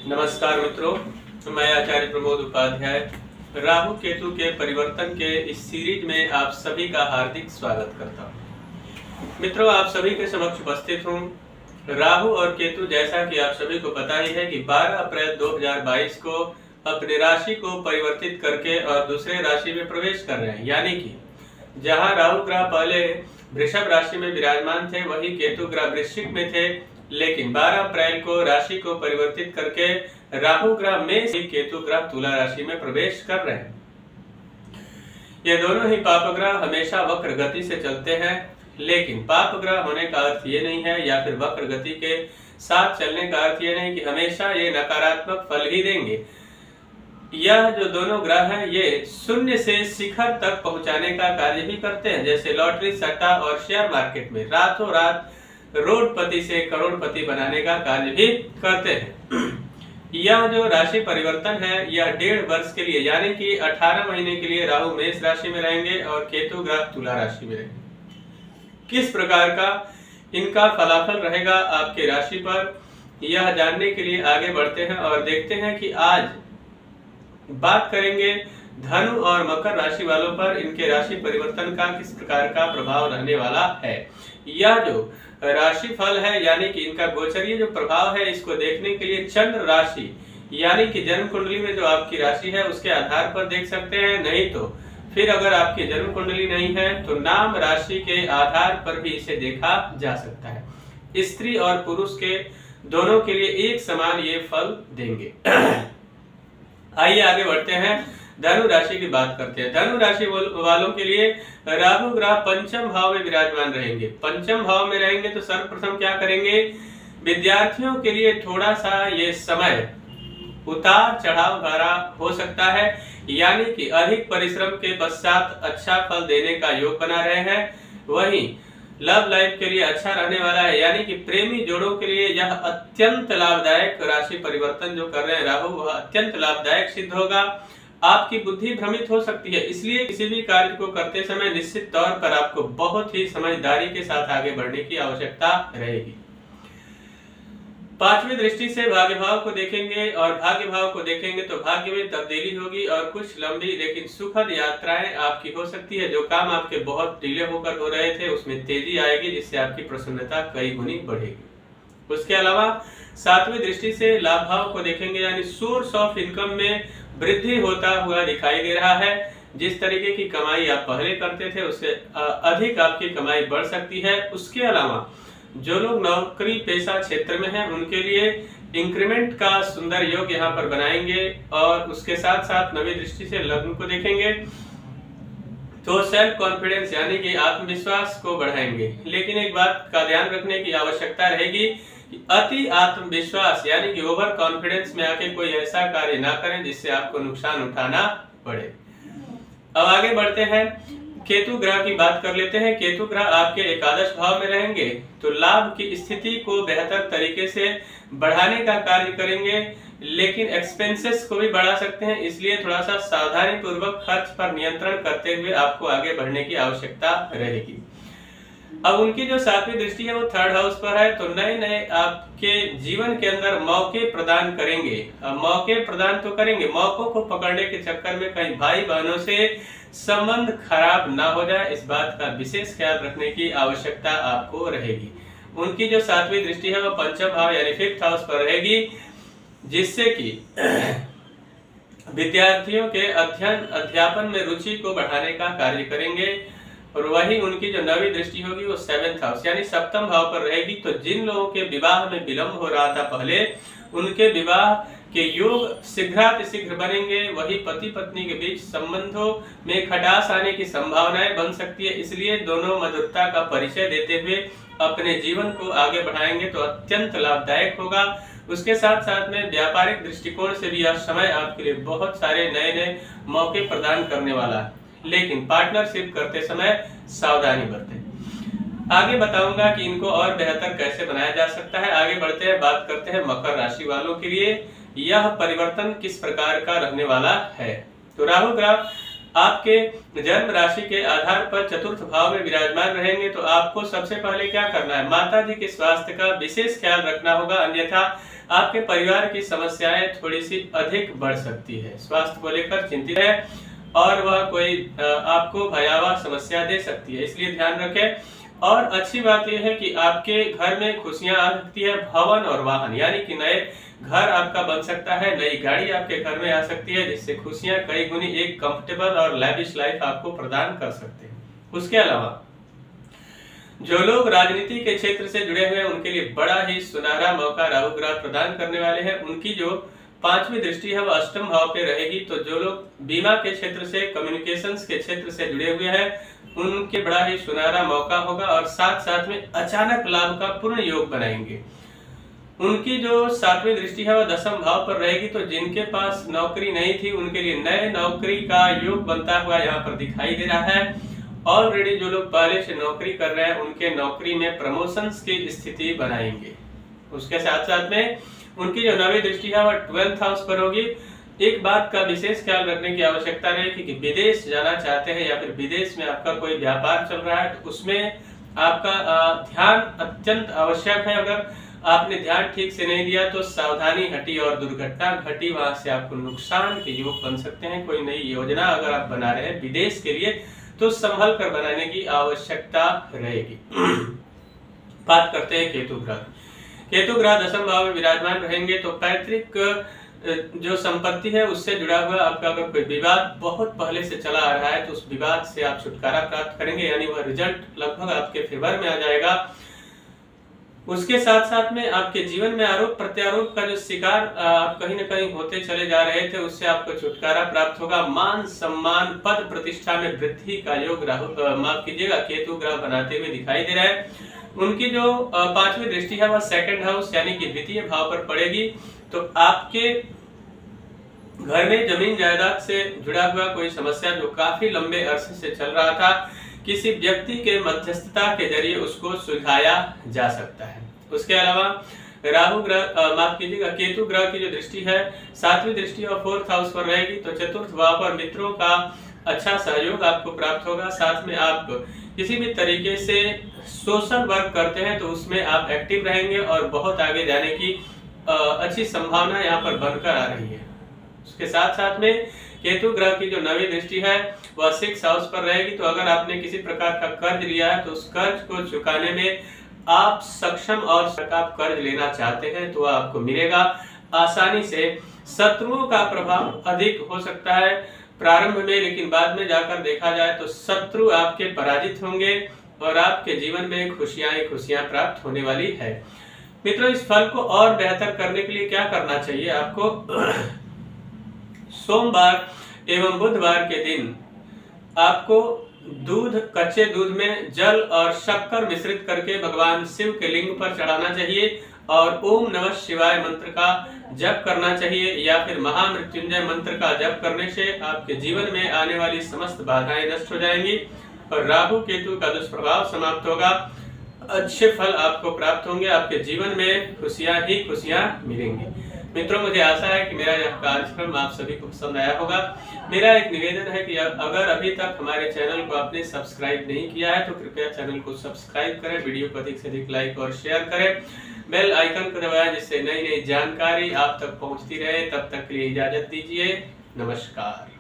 नमस्कार मित्रों, मैं आचार्य प्रमोद उपाध्याय राहु केतु के परिवर्तन के इस सीरीज में आप सभी का हार्दिक स्वागत करता हूं। मित्रों, आप सभी के समक्ष उपस्थित हूं। राहु और केतु, जैसा कि आप सभी को पता ही है कि 12 अप्रैल 2022 को अपनी राशि को परिवर्तित करके और दूसरे राशि में प्रवेश कर रहे हैं। यानी कि जहां राहु ग्रह पहले वृषभ राशि में विराजमान थे, वही केतु ग्रह वृश्चिक में थे, लेकिन 12 अप्रैल को राशि को परिवर्तित करके राहु ग्रह में से केतु ग्रह तुला राशि में प्रवेश कर रहे हैं। ये दोनों ही पाप ग्रह हमेशा वक्र गति से चलते हैं, लेकिन पाप ग्रह होने का अर्थ ये नहीं है या फिर वक्र गति के साथ चलने का अर्थ ये नहीं कि हमेशा ये नकारात्मक फल ही देंगे। यह जो दोनों ग्रह हैं, ये शून्य से शिखर तक पहुंचाने का कार्य भी करते हैं। जैसे लॉटरी, सट्टा और शेयर मार्केट में रातों रात रोडपति से करोड़पति बनाने का कार्य भी करते हैं। यह जो राशि परिवर्तन है, यह 1.5 वर्ष के लिए यानी कि 18 महीने के लिए राहु मेष राशि में रहेंगे और केतु ग्रह तुला राशि में रहेंगे। किस प्रकार का इनका फलाफल रहेगा आपके राशि पर, यह जानने के लिए आगे बढ़ते हैं और देखते हैं कि आज बात करेंगे धनु और मकर राशि वालों पर इनके राशि परिवर्तन का किस प्रकार का प्रभाव रहने वाला है। यह जो राशि फल है यानी कि इनका गोचरीय जो प्रभाव है, इसको देखने के लिए चंद्र राशि यानी कि जन्म कुंडली में जो आपकी राशि है उसके आधार पर देख सकते हैं। नहीं तो फिर अगर आपकी जन्म कुंडली नहीं है तो नाम राशि के आधार पर भी इसे देखा जा सकता है। स्त्री और पुरुष के दोनों के लिए एक समान ये फल देंगे। आइए आगे बढ़ते हैं, धनु राशि की बात करते हैं। धनु राशि वालों के लिए राहु ग्रह पंचम भाव में विराजमान रहेंगे। पंचम भाव में रहेंगे तो सर्वप्रथम क्या करेंगे, विद्यार्थियों के लिए थोड़ा सा ये समय उतार चढ़ाव भरा हो सकता है, यानी कि अधिक परिश्रम के पश्चात अच्छा फल देने का योग बना रहे हैं। वहीं लव लाइफ के लिए अच्छा रहने वाला है, यानी कि प्रेमी जोड़ों के लिए यह अत्यंत लाभदायक राशि परिवर्तन जो कर रहे हैं राहु, वह अत्यंत लाभदायक सिद्ध होगा। आपकी बुद्धि भ्रमित हो सकती है, इसलिए किसी भी कार्य को करते समय निश्चित तौर पर आपको बहुत ही समझदारी के साथ आगे बढ़ने की आवश्यकता रहेगी। पांचवी दृष्टि से भाग्य भाव को देखेंगे और भाग्य भाव को देखेंगे तो भाग्य में तब्दीली होगी और कुछ लंबी लेकिन सुखद यात्राएं आपकी हो सकती है। जो काम आपके बहुत डिले होकर हो रहे थे उसमें तेजी आएगी, जिससे आपकी प्रसन्नता कई गुनी बढ़ेगी। उसके अलावा सातवीं दृष्टि से लाभ भाव को देखेंगे, यानी सोर्स ऑफ इनकम में वृद्धि होता हुआ दिखाई दे रहा है। जिस तरीके की कमाई आप पहले करते थे उससे अधिक आपकी कमाई बढ़ सकती है। उसके अलावा जो लोग नौकरी पेशा क्षेत्र में हैं उनके लिए इंक्रीमेंट का सुंदर योग यहाँ पर बनाएंगे और उसके साथ साथ नवी दृष्टि से लग्न को देखेंगे तो सेल्फ कॉन्फिडेंस यानी कि आत्मविश्वास को बढ़ाएंगे। लेकिन एक बात का ध्यान रखने की आवश्यकता रहेगी कि अति आत्मविश्वास यानी कि ओवर कॉन्फिडेंस में आके कोई ऐसा कार्य ना करें जिससे आपको नुकसान उठाना पड़े। अब आगे बढ़ते हैं, केतु ग्रह की बात कर लेते हैं। केतु ग्रह आपके एकादश भाव में रहेंगे तो लाभ की स्थिति को बेहतर तरीके से बढ़ाने का कार्य करेंगे, लेकिन एक्सपेंसेस को भी बढ़ा सकते हैं। इसलिए थोड़ा सा सावधानी पूर्वक खर्च पर नियंत्रण करते हुए आपको आगे बढ़ने की आवश्यकता रहेगी। अब उनकी जो सातवीं दृष्टि है वो थर्ड हाउस पर है, तो नए नए आपके जीवन के अंदर मौके प्रदान करेंगे। अब मौके प्रदान तो करेंगे, मौकों को पकड़ने के चक्कर में कहीं भाई बहनों से संबंध खराब ना हो जाए, इस बात का विशेष ख्याल रखने की आवश्यकता आपको रहेगी। उनकी जो सातवीं दृष्टि है वो पंचम भाव यानी फिफ्थ हाउस पर रहेगी, जिससे कि विद्यार्थियों के अध्ययन अध्यापन में रुचि को बढ़ाने का कार्य करेंगे। और वही उनकी जो नवी दृष्टि होगी वो सेवेंथ हाउस यानी सप्तम भाव पर रहेगी। तो जिन लोगों के विवाह में विलंब हो रहा था पहले, उनके विवाह के योग शीघ्रातिशीघ्र बनेंगे। वही पति पत्नी के बीच संबंधों में खटास आने की संभावनाएं बन सकती है, इसलिए दोनों मधुरता का परिचय देते हुए अपने जीवन को आगे बढ़ाएंगे तो अत्यंत लाभदायक होगा। उसके साथ साथ में व्यापारिक दृष्टिकोण से भी यह समय आपके लिए बहुत सारे नए नए मौके प्रदान करने वाला है, लेकिन पार्टनरशिप करते समय सावधानी बरतें। आगे बताऊंगा कि इनको और बेहतर कैसे बनाया जा सकता है। आगे बढ़ते हैं, बात करते हैं मकर राशि वालों के लिए यह परिवर्तन किस प्रकार का रहने वाला है। तो राहु ग्रह आपके जन्म राशि के आधार पर चतुर्थ भाव में विराजमान रहेंगे तो आपको सबसे पहले क्या करना है, माता जी के स्वास्थ्य का विशेष ख्याल रखना होगा, अन्यथा आपके परिवार की समस्याएं थोड़ी सी अधिक बढ़ सकती है। स्वास्थ्य को लेकर चिंतित है और वह कोई आपको भयावह समस्या दे सकती है, इसलिए ध्यान रखें। और अच्छी बात यह है कि आपके घर में खुशियां आ सकती है, भवन और वाहन यानी कि नए घर आपका बन सकता है, नई गाड़ी आपके घर में आ सकती है, जिससे खुशियां कई गुनी एक कंफर्टेबल और लैविश लाइफ आपको प्रदान कर सकते हैं। उसके अलावा जो लोग राजनीति के क्षेत्र से जुड़े हुए हैं उनके लिए बड़ा ही सुनहरा मौका राहु ग्रह प्रदान करने वाले हैं। उनकी जो 5वीं दृष्टि है वह अष्टम भाव पे रहेगी, तो जो लोग बीमा के क्षेत्र से, कम्युनिकेशंस के क्षेत्र से जुड़े हुए हैं उनके बड़ा ही सुनहरा मौका होगा और साथ साथ में अचानक लाभ का पूर्ण योग बनाएंगे। उनकी जो 7वीं दृष्टि है वह दशम भाव पर रहेगी, तो जिनके पास नौकरी नहीं थी उनके लिए नए नौकरी का योग बनता हुआ यहाँ पर दिखाई दे रहा है। ऑलरेडी जो लोग पहले से नौकरी कर रहे हैं उनके नौकरी में प्रमोशंस की स्थिति बनाएंगे। उसके साथ साथ में उनकी जो 9वीं दृष्टि है वह 12th हाउस पर होगी। एक बात का विशेष ख्याल रखने की आवश्यकता रहेगी कि विदेश जाना चाहते हैं या फिर विदेश में आपका कोई व्यापार चल रहा है तो उसमें आपका ध्यान अत्यंत आवश्यक है। अगर आपने ध्यान ठीक से नहीं दिया तो सावधानी हटी और दुर्घटना घटी, वहां से आपको नुकसान के योग बन सकते हैं। कोई नई योजना अगर आप बना रहे हैं विदेश के लिए तो संभल कर बनाने की आवश्यकता रहेगी। बात करते हैं केतु ग्रह। केतु ग्रह दशम भाव में विराजमान रहेंगे तो पैतृक जो संपत्ति है उससे जुड़ा हुआ आपका अगर कोई विवाद बहुत पहले से चला आ रहा है तो उस विवाद से आप छुटकारा प्राप्त करेंगे, यानी वह रिजल्ट लगभग आपके फेवर में आ जाएगा। उसके साथ साथ में आपके जीवन में आरोप प्रत्यारोप का जो शिकार आप कहीं न कहीं होते चले जा रहे थे उससे आपको छुटकारा प्राप्त होगा। मान सम्मान पद प्रतिष्ठा में वृद्धि का योग माफ कीजिएगा केतु ग्रह बनाते हुए दिखाई दे रहा है। उनकी जो 5वीं दृष्टि है वह 2nd हाउस यानी कि द्वितीय भाव पर पड़ेगी, तो आपके घर में जमीन जायदाद से जुड़ा हुआ कोई समस्या जो काफी लंबे अरसे से चल रहा था, किसी व्यक्ति के मध्यस्थता के जरिए उसको सुलझाया जा सकता है। उसके अलावा राहु ग्रह माफ कीजिएगा केतु ग्रह की जो दृष्टि है 7वीं दृष्टि और 4th हाउस पर रहेगी, तो चतुर्थ भाव पर मित्रों का अच्छा सहयोग आपको प्राप्त होगा। साथ में आप किसी भी तरीके से सोशल वर्क करते हैं तो उसमें आप एक्टिव रहेंगे और बहुत आगे जाने की अच्छी संभावना यहाँ पर बनकर आ रही है। उसके साथ साथ में केतु ग्रह की जो 9वीं दृष्टि है वह 6th हाउस पर रहेगी, तो अगर आपने किसी प्रकार का कर्ज लिया है तो उस कर्ज को चुकाने में आप सक्षम और आप कर्ज लेना चाहते हैं तो आपको मिलेगा आसानी से। शत्रुओं का प्रभाव अधिक हो सकता है प्रारंभ में, लेकिन बाद में जाकर देखा जाए तो शत्रु आपके पराजित होंगे और आपके जीवन में खुशियां प्राप्त होने वाली है। मित्रों, इस फल को और बेहतर करने के लिए क्या करना चाहिए आपको? सोमवार एवं बुधवार के दिन आपको कच्चे दूध में जल और शक्कर मिश्रित करके भगवान शिव के लिंग पर चढ़ाना चाहिए और ओम नमः शिवाय मंत्र का जप करना चाहिए, या फिर महामृत्युंजय मंत्र का जप करने से आपके जीवन में आने वाली समस्त बाधाएं नष्ट हो जाएंगी और राहु केतु का दुष्प्रभाव समाप्त होगा। अच्छे फल आपको प्राप्त होंगे, आपके जीवन में खुशियां ही खुशियां मिलेंगी। मित्रों, मुझे आशा है कि मेरा यह कार्यक्रम आप सभी को पसंद आया होगा। मेरा एक निवेदन है कि अगर अभी तक हमारे चैनल को आपने सब्सक्राइब नहीं किया है तो कृपया चैनल को सब्सक्राइब करें, वीडियो को अधिक से अधिक लाइक और शेयर करें, बेल आइकन को दबाएं जिससे नई नई जानकारी आप तक पहुंचती रहे। तब तक के लिए इजाजत दीजिए, नमस्कार।